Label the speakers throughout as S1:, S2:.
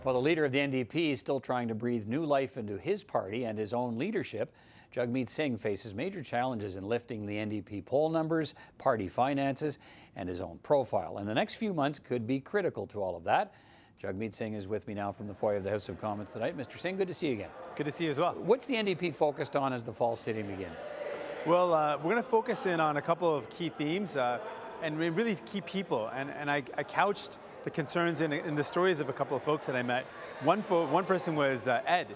S1: Well, the leader of the NDP is still trying to breathe new life into his party and his own leadership. Jagmeet Singh faces major challenges in lifting the NDP poll numbers, party finances, and his own profile. And the next few months could be critical to all of that. Jagmeet Singh is with me now from the foyer of the House of Commons tonight. Mr. Singh, good to see you again.
S2: Good to see you as well.
S1: What's the NDP focused on as the fall sitting begins?
S2: Well, we're going to focus in on a couple of key themes and really key people. And I couched the concerns in the stories of a couple of folks that I met. One person was Ed.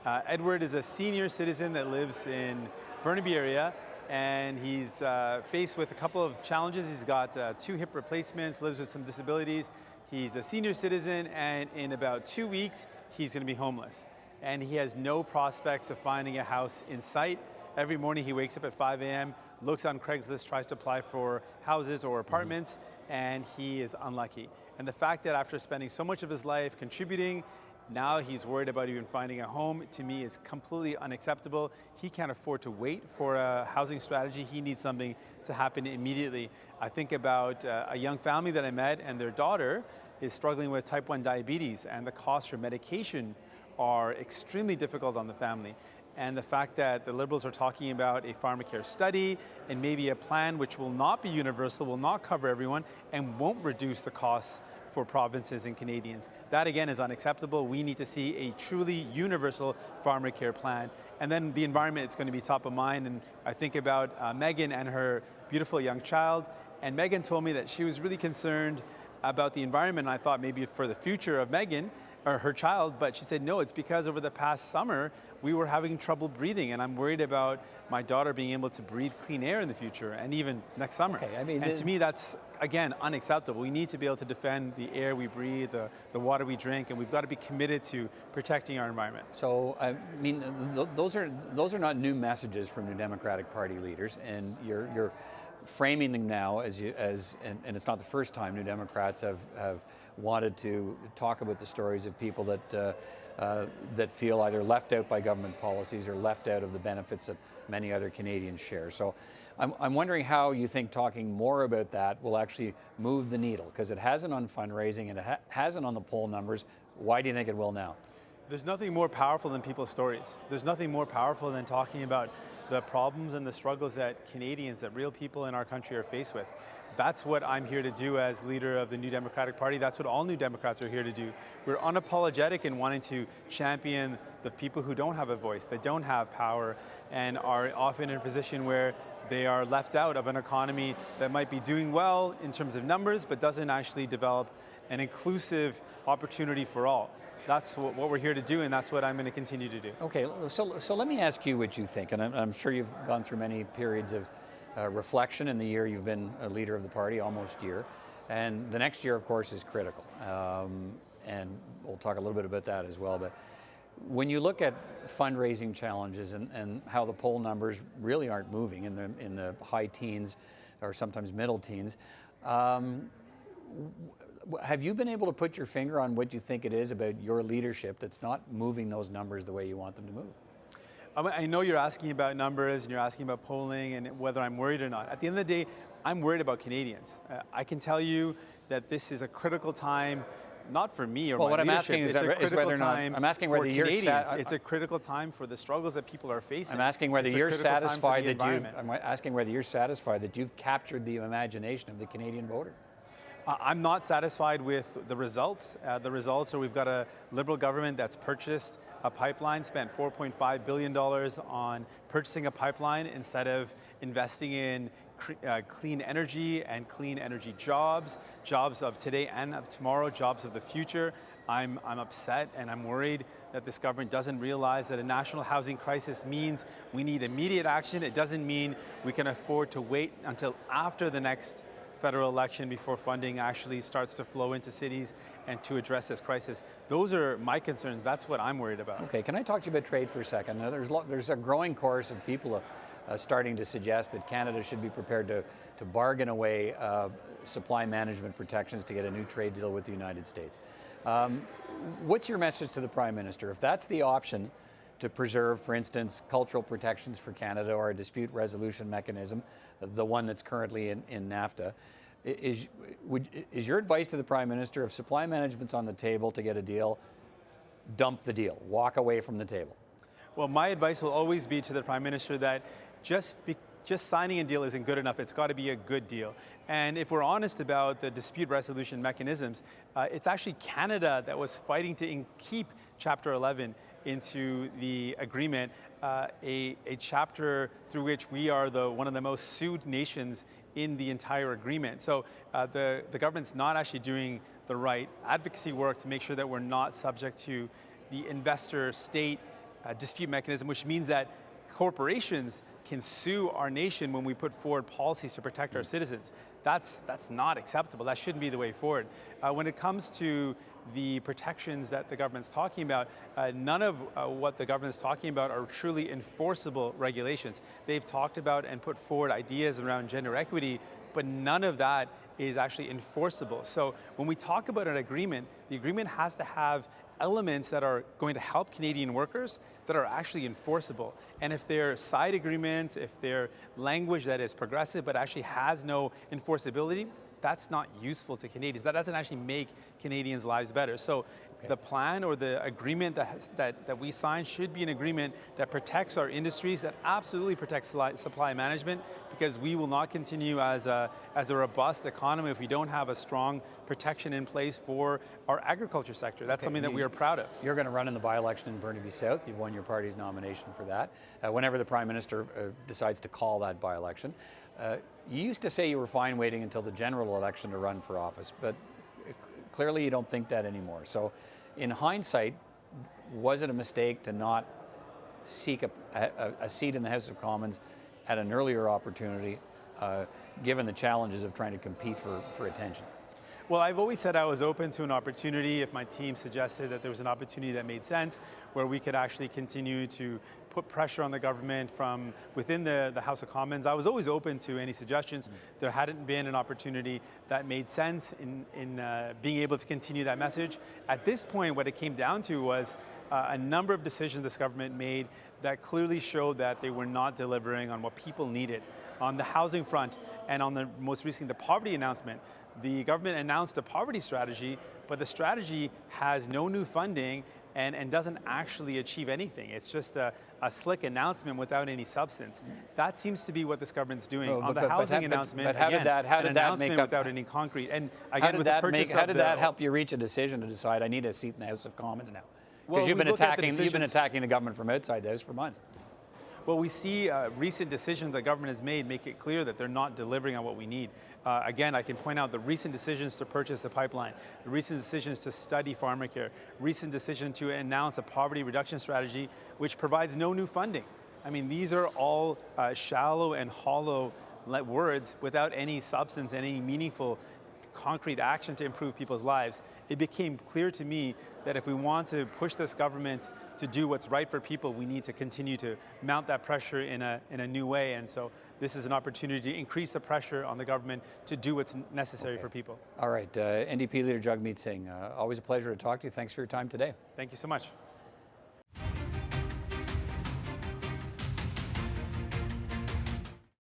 S2: Edward is a senior citizen that lives in Burnaby area, and he's faced with a couple of challenges. He's got 2 hip replacements, lives with some disabilities. He's a senior citizen, and in about 2 weeks, he's going to be homeless. And he has no prospects of finding a house in sight. Every morning he wakes up at 5 a.m., looks on Craigslist, tries to apply for houses or apartments, and he is unlucky. And the fact that after spending so much of his life contributing, now he's worried about even finding a home, to me is completely unacceptable. He can't afford to wait for a housing strategy. He needs something to happen immediately. I think about a young family that I met, and their daughter is struggling with type 1 diabetes, and the costs for medication are extremely difficult on the family. And the fact that the Liberals are talking about a pharmacare study and maybe a plan which will not be universal, will not cover everyone, and won't reduce the costs for provinces and Canadians. That again is unacceptable. We need to see a truly universal pharmacare plan. And then the environment, it's going to be top of mind. And I think about Megan and her beautiful young child. And Megan told me that she was really concerned about the environment. And I thought maybe for the future of Megan, or her child, but she said, no, it's because over the past summer, we were having trouble breathing, and I'm worried about my daughter being able to breathe clean air in the future, and even next summer.
S1: Okay, I mean,
S2: and to me, that's, again, unacceptable. We need to be able to defend the air we breathe, the water we drink, and we've got to be committed to protecting our environment.
S1: So, I mean, those are not new messages from New Democratic Party leaders, and you're framing them now and it's not the first time New Democrats have wanted to talk about the stories of people that feel either left out by government policies or left out of the benefits that many other Canadians share. So I'm wondering how you think talking more about that will actually move the needle, because it hasn't on fundraising and it hasn't on the poll numbers. Why do you think it will now?
S2: There's nothing more powerful than people's stories. There's nothing more powerful than talking about the problems and the struggles that Canadians, that real people in our country are faced with. That's what I'm here to do as leader of the New Democratic Party. That's what all New Democrats are here to do. We're unapologetic in wanting to champion the people who don't have a voice, that don't have power, and are often in a position where they are left out of an economy that might be doing well in terms of numbers, but doesn't actually develop an inclusive opportunity for all. That's what we're here to do, and that's what I'm going to continue to do.
S1: Okay, so let me ask you what you think, and I'm sure you've gone through many periods of reflection in the year you've been a leader of the party, almost year, and the next year, of course, is critical, and we'll talk a little bit about that as well. But when you look at fundraising challenges and how the poll numbers really aren't moving in the high teens or sometimes middle teens, have you been able to put your finger on what you think it is about your leadership that's not moving those numbers the way you want them to move?
S2: I know you're asking about numbers and you're asking about polling and whether I'm worried or not. At the end of the day, I'm worried about Canadians. I can tell you that this is a critical time, not for me or my leadership.
S1: I'm asking whether you're
S2: It's a critical time for the struggles that people are facing.
S1: I'm asking whether you're satisfied that you've captured the imagination of the Canadian voter.
S2: I'm not satisfied with the results. The results are we've got a Liberal government that's purchased a pipeline, spent $4.5 billion on purchasing a pipeline instead of investing in clean energy and clean energy jobs of today and of tomorrow, jobs of the future. I'm upset and I'm worried that this government doesn't realize that a national housing crisis means we need immediate action. It doesn't mean we can afford to wait until after the next federal election before funding actually starts to flow into cities and to address this crisis. Those are my concerns. That's what I'm worried about.
S1: Okay, can I talk to you about trade for a second? Now, there's a growing chorus of people starting to suggest that Canada should be prepared to bargain away supply management protections to get a new trade deal with the United States. What's your message to the Prime Minister? If that's the option to preserve, for instance, cultural protections for Canada or a dispute resolution mechanism, the one that's currently in NAFTA, is your advice to the Prime Minister, if supply management's on the table to get a deal, dump the deal, walk away from the table?
S2: Well, my advice will always be to the Prime Minister that just signing a deal isn't good enough. It's got to be a good deal. And if we're honest about the dispute resolution mechanisms, it's actually Canada that was fighting to keep Chapter 11 into the agreement, a chapter through which we are one of the most sued nations in the entire agreement. So the government's not actually doing the right advocacy work to make sure that we're not subject to the investor-state dispute mechanism, which means that corporations can sue our nation when we put forward policies to protect our citizens. That's not acceptable. That shouldn't be the way forward. When it comes to the protections that the government's talking about, none of what the government's talking about are truly enforceable regulations. They've talked about and put forward ideas around gender equity, but none of that is actually enforceable. So when we talk about an agreement, the agreement has to have elements that are going to help Canadian workers that are actually enforceable. And if they're side agreements, if they're language that is progressive but actually has no enforceability, that's not useful to Canadians. That doesn't actually make Canadians' lives better. So the plan or the agreement that we sign should be an agreement that protects our industries, that absolutely protects supply management, because we will not continue as a robust economy if we don't have a strong protection in place for our agriculture sector. That's something that we are proud of.
S1: You're going to run in the by-election in Burnaby South. You've won your party's nomination for that. Whenever the Prime Minister decides to call that by-election, you used to say you were fine waiting until the general election to run for office, but clearly you don't think that anymore. So in hindsight, was it a mistake to not seek a seat in the House of Commons at an earlier opportunity, given the challenges of trying to compete for attention?
S2: Well, I've always said I was open to an opportunity if my team suggested that there was an opportunity that made sense, where we could actually continue to put pressure on the government from within the House of Commons. I was always open to any suggestions. There hadn't been an opportunity that made sense in being able to continue that message. At this point, what it came down to was a number of decisions this government made that clearly showed that they were not delivering on what people needed. On the housing front, and on the most recently, the poverty announcement, the government announced a poverty strategy, but the strategy has no new funding and doesn't actually achieve anything. It's just a slick announcement without any substance. That seems to be what this government's doing. On the housing announcement,
S1: but how did that make up,
S2: without any concrete? And again,
S1: how did that help you reach a decision to decide I need a seat in the House of Commons now? Because you've been attacking the government from outside the House for months.
S2: Well, we see recent decisions the government has made make it clear that they're not delivering on what we need. Again, I can point out the recent decisions to purchase a pipeline, the recent decisions to study pharmacare, recent decision to announce a poverty reduction strategy, which provides no new funding. I mean, these are all shallow and hollow words without any substance, any meaningful concrete action to improve people's lives. It became clear to me that if we want to push this government to do what's right for people, we need to continue to mount that pressure in a new way. And so this is an opportunity to increase the pressure on the government to do what's necessary for people.
S1: All right, NDP Leader Jagmeet Singh, always a pleasure to talk to you. Thanks for your time today.
S2: Thank you so much.